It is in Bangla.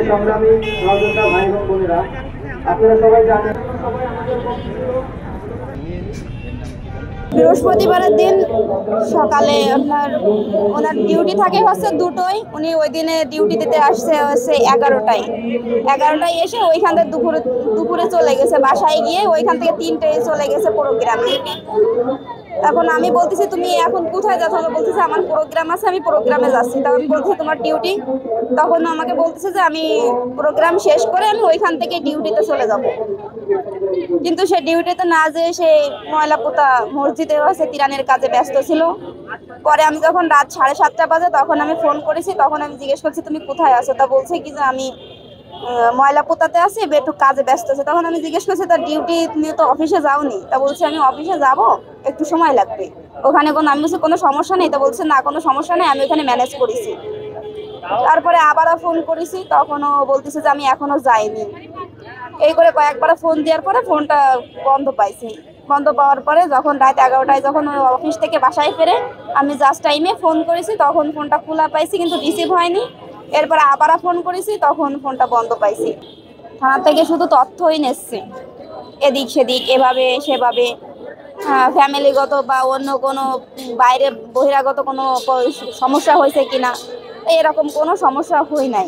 সংগ্রামী সহযোদ্ধা ভাই বোন বোনেরা, আপনারা সবাই জানেন বৃহস্পতিবারের দিন সকালে ওনার ডিউটি থাকে হচ্ছে 2টোয়। উনি ওই দিনে ডিউটি দিতে আসছে হচ্ছে 11টায় এসে ওইখান থেকে দুপুরে চলে গেছে বাসায় গিয়ে। ওইখান থেকে 3টায় চলে গেছে প্রোগ্রামে। এখন আমি বলতেছি তুমি এখন কোথায় যাচ্ছ? বলতেছে আমার প্রোগ্রাম আছে, আমি প্রোগ্রামে যাচ্ছি। তখন বলছে তোমার ডিউটি? তখন আমাকে বলতেছে যে আমি প্রোগ্রাম শেষ করে আমি ওইখান থেকে ডিউটিতে চলে যাব। কিন্তু সে ডিউটিতে না যেয়ে সে ময়লা পোতা মসজিদে হচ্ছে তিরানের কাজে ব্যস্ত ছিল। পরে আমি যখন রাত 7:30 বাজে তখন আমি ফোন করেছি। তখন আমি জিজ্ঞেস করছি তুমি কোথায় আছো? তা বলছে কি যে আমি ময়লা পোতাতে আছি, একটু কাজে ব্যস্ত আছে। তখন আমি জিজ্ঞেস করছি তার ডিউটি তুমি তো অফিসে যাওনি? তা বলছে আমি অফিসে যাব, একটু সময় লাগবে ওখানে। আমি বলছি কোনো সমস্যা নেই? তা বলছে না কোনো সমস্যা নেই, আমি ওখানে ম্যানেজ করেছি। তারপরে আবারও ফোন করেছি, তখনও বলতেছে যে আমি এখনো যাইনি। এই করে কয়েকবার ফোন দেওয়ার পরে ফোনটা বন্ধ পাইছি। বন্ধ পাওয়ার পরে যখন রাত 11টায় যখন অফিস থেকে বাসায় ফেরে আমি জাস্ট টাইমে ফোন করেছি, তখন ফোনটা খোলা পাইছি কিন্তু রিসিভ হয়নি। এরপরে আবারও ফোন করেছি, তখন ফোনটা বন্ধ পাইছি। থানা থেকে শুধু তথ্যই নিচ্ছে এদিক সেদিক, এভাবে সেভাবে, ফ্যামিলিগত বা অন্য কোনো বাইরে বহিরাগত কোনো সমস্যা হয়েছে কিনা, এরকম কোনো সমস্যা হয় নাই।